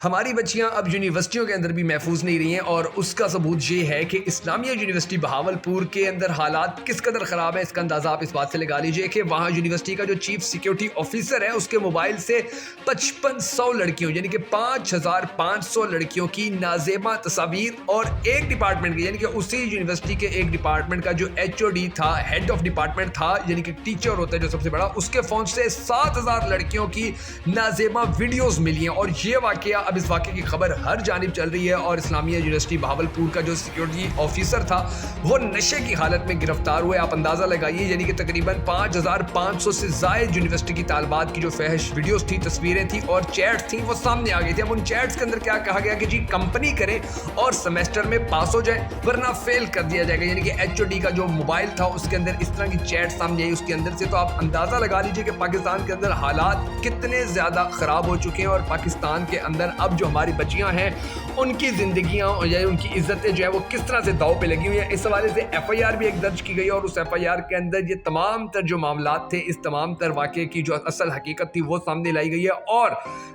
ہماری بچیاں اب یونیورسٹیوں کے اندر بھی محفوظ نہیں رہی ہیں، اور اس کا ثبوت یہ ہے کہ اسلامیہ یونیورسٹی بہاولپور کے اندر حالات کس قدر خراب ہے۔ اس کا اندازہ آپ اس بات سے لگا لیجئے کہ وہاں یونیورسٹی کا جو چیف سیکیورٹی آفیسر ہے اس کے موبائل سے 5500 لڑکیوں یعنی کہ 5500 لڑکیوں کی نازیبا تصاویر، اور ایک ڈپارٹمنٹ کی یعنی کہ اسی یونیورسٹی کے ایک ڈپارٹمنٹ کا جو ایچ او ڈی تھا، ہیڈ آف ڈپارٹمنٹ تھا، یعنی کہ ٹیچر ہوتا ہے جو سب سے بڑا، اس کے فون سے 7000 لڑکیوں کی نازیبا ویڈیوز ملی ہیں۔ اور یہ واقعہ، اب اس واقعے کی خبر ہر جانب چل رہی ہے، اور اسلامیہ یونیورسٹی بہاولپور کا جو سیکیورٹی آفیسر تھا وہ نشے کی حالت میں گرفتار ہوئے۔ آپ اندازہ لگائیے، یعنی کہ تقریباً 5500 سے زائد یونیورسٹی کی طالبات کی جو فحش ویڈیوز تھی، تصویریں تھیں اور چیٹس تھیں، وہ سامنے آ گئی تھی۔ اب ان چیٹس کے اندر کیا کہا گیا کہ جی کمپنی کریں اور سیمیسٹر میں پاس ہو جائیں ورنہ فیل کر دیا جائے گا، یعنی کہ ایچ او ڈی کا جو موبائل تھا اس کے اندر اس طرح کی چیٹ سامنے آئی اس کے اندر سے۔ تو آپ اندازہ لگا لیجیے کہ پاکستان کے اندر حالات کتنے زیادہ خراب ہو چکے ہیں، اور پاکستان کے اندر اب جو ہماری بچیاں ہیں ان کی زندگیاں یا ان کی عزتیں جو ہے وہ کس طرح سے داؤ پہ لگی ہوئی ہیں۔ اس حوالے سے ایف آئی آر بھی ایک درج کی گئی، اور اس ایف آئی آر کے اندر یہ تمام تر جو معاملات تھے، اس تمام تر واقعے کی جو اصل حقیقت تھی وہ سامنے لائی گئی ہے۔ اور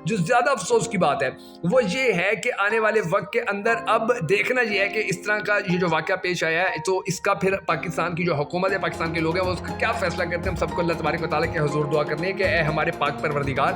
جو زیادہ افسوس کی بات ہے وہ یہ ہے کہ آنے والے وقت کے اندر اب دیکھنا یہ ہے کہ اس طرح کا یہ جو واقعہ پیش آیا ہے تو اس کا پھر پاکستان کی جو حکومت ہے، پاکستان کے لوگ ہیں، وہ اس کا کیا فیصلہ کرتے ہیں۔ ہم سب کو اللہ تبارک و تعالیٰ کے حضور دعا کرنی ہے کہ اے ہمارے پاک پروردگار،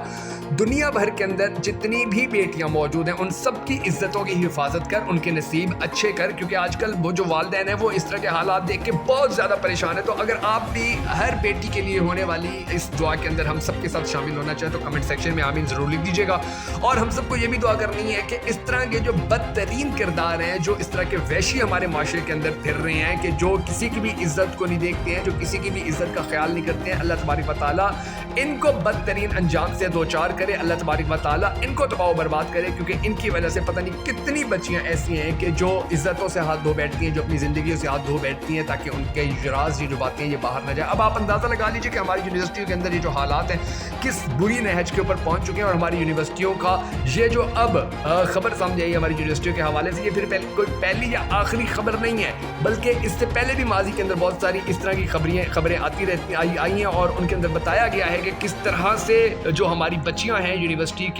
دنیا بھر کے اندر جتنی بھی بیٹیاں موجود ہیں ان سب کی عزتوں کی حفاظت کر، ان کے نصیب اچھے کر، کیونکہ آج کل وہ جو والدین ہیں وہ اس طرح کے حالات دیکھ کے بہت زیادہ پریشان ہے۔ تو اگر آپ بھی ہر بیٹی کے لیے ہونے والی اس دعا کے اندر ہم سب کے ساتھ شامل ہونا چاہیں تو کمنٹ سیکشن میں آمین ضرور لکھ دیجیے گا۔ اور ہم سب کو یہ بھی دعا کرنی ہے کہ اس طرح کے جو بدترین کردار ہیں، جو اس طرح کے وحشی ہمارے معاشرے کے اندر پھر رہے ہیں، کہ جو کسی کی بھی عزت کو نہیں دیکھتے ہیں، جو کسی کی بھی عزت کا خیال نہیں کرتے ہیں، اللہ تبارک و تعالیٰ ان کو بدترین انجام سے دوچار کرے، اللہ تبارک و تعالیٰ ان کو تباہ و برباد کرے، کیونکہ ان کی وجہ سے پتہ نہیں کتنی بچیاں ایسی ہیں کہ جو عزتوں سے ہاتھ دھو بیٹھتی ہیں، جو اپنی زندگیوں سے ہاتھ دھو بیٹھتی ہیں تاکہ ان کے راز یہ جو باتیں یہ باہر نہ جائیں۔ اب آپ اندازہ لگا لیجیے کہ ہماری یونیورسٹیوں کے اندر یہ جو حالات ہیں کس بری نہج کے اوپر پہنچ چکے ہیں، اور ہماری یونیورسٹیوں کا یہ جو اب خبر سامنے آئی ہماری یونیورسٹیوں کے حوالے سے، یہ پھر کوئی پہلی یا آخری خبر نہیں ہے، بلکہ اس سے پہلے بھی ماضی کے اندر بہت ساری اس طرح کی خبریں آتی رہتی آئی ہیں، اور ان کے اندر بتایا گیا ہے کہ کس طرح سے جو ہماری بچیاں ہیں یونیورسٹیز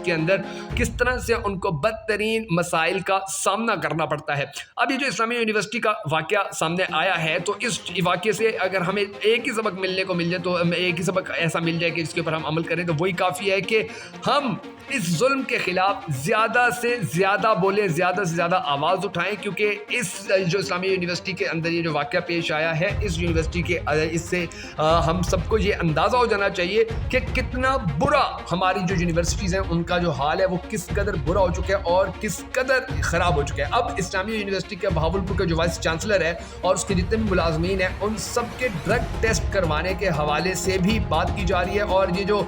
کے اندر کس طرح سے ان کو بدترین مسائل کا سامنا کرنا پڑتا ہے۔ اب یہ جو اسلامی یونیورسٹی کا واقعہ سامنے آیا ہے تو اس واقعے سے اگر ہمیں ایک ہی سبق ملنے کو مل جائے، تو ایک ہی سبق ایسا مل جائے کہ اس کے اوپر ہم عمل کریں، تو وہی کافی ہے کہ ہم اس ظلم کے خلاف زیادہ سے زیادہ بولیں، زیادہ سے زیادہ آواز اٹھائیں، کیونکہ اس جو اسلامی یونیورسٹی کے اندر یہ جو واقعہ پیش آیا ہے، اس یونیورسٹی کے اس سے ہم سب کو یہ اندازہ ہو جانا چاہیے کہ کتنا برا ہماری جو یونیورسٹیز ہیں ان کا جو حال ہے وہ کس قدر برا ہو چکا ہے اور کس قدر خراب ہو چکا ہے۔ اب اسلامیہ یونیورسٹی کے بہاولپور کا جو وائس چانسلر ہے اور اس کے جتنے بھی ملازمین ہیں ان سب کے ڈرگ ٹیسٹ کروانے کے حوالے سے بھی بات کی جا رہی ہے، اور یہ جو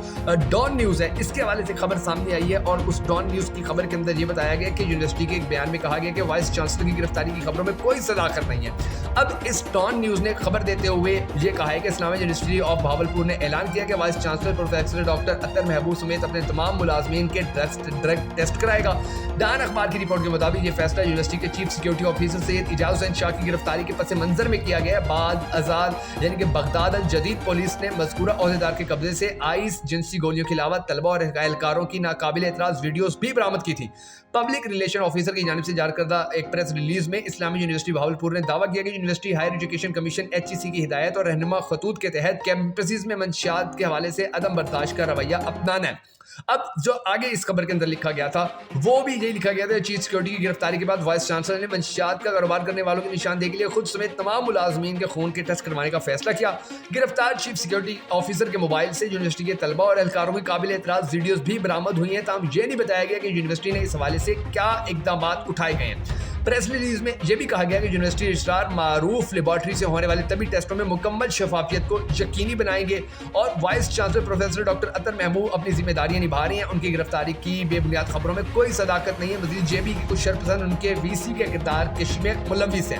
ڈان نیوز ہے اس کے حوالے سے خبر سامنے آئی ہے، اور اس ڈان نیوز کی خبر کے اندر یہ بتایا گیا کہ یونیورسٹی کے ایک بیان میں کہا گیا کہ وائس چانسلر کی گرفتاری کی خبروں میں کوئی صداقت نہیں ہے۔ اب اس ڈان نیوز نے خبر دیتے ہوئے یہ کہا ہے کہ اسلامیہ یونیورسٹی آف بہاولپور نے اعلان کیا کہ وائس چانسلر پروفیسر ڈاکٹر اطہر محبوب سمیت اپنے تمام ملازمین کے ڈرگ ٹیسٹ کرائے گا۔ ڈان اخبار کی رپورٹ کے مطابق یہ فیصلہ یونیورسٹی کے چیف سیکیورٹی آفیسر سید اعجاز حسین شاہ کی گرفتاری کے پس منظر میں کیا گیا۔ بعد ازاد یعنی کہ بغداد الجدید پولیس نے مذکورہ عہدیدار کے قبضے سے آئس، جنسی گولیوں کے علاوہ طلبہ اور اہلکاروں کی ناقابل اعتراض ویڈیوز بھی برآمد کی تھی۔ پبلک ریلیشن آفیسر کی جانب سے جاری کردہ ایک پریس ریلیز میں اسلامی یونیورسٹی بہاولپور نے دعویٰ کیا کہ university higher education commission HEC کی ہدایت اور رہنما خطوط کے تحت کیمپسز میں منشیات کے حوالے سے عدم برداشت کا رویہ اپنانا ہے۔ اب جو آگے اس خبر کے اندر لکھا گیا تھا وہ بھی یہی لکھا گیا تھا، چیف سیکیورٹی کی گرفتاری کے بعد وائس چانسلر نے منشیات کا کاروبار کرنے والوں کی نشاندہی کے لیے خود سمیت تمام ملازمین کے خون کے ٹیسٹ کروانے کا فیصلہ کیا۔ گرفتار چیف سیکیورٹی آفیسر کے موبائل سے یونیورسٹی کے طلبہ اور اہلکاروں کی قابل اعتراض ویڈیوز بھی برآمد ہوئی ہیں، تاہم یہ نہیں بتایا گیا کہ یونیورسٹی نے اس حوالے سے کیا اقدامات اٹھائے گئے ہیں۔ پریس ریلیز میں یہ بھی کہا گیا کہ یونیورسٹی رجسٹرار معروف لیبارٹری سے ہونے والے طبی ٹیسٹوں میں مکمل شفافیت کو یقینی بنائیں گے، اور وائس چانسلر پروفیسر ڈاکٹر اطہر محبوب اپنی ذمہ داریاں نبھا رہی ہیں۔ ان کی گرفتاری کی بے بنیاد خبروں میں کوئی صداقت نہیں ہے۔ مزید یہ بھی کہ کچھ شرپسند ان کے VC کے کردار کشی میں ملوث ہیں۔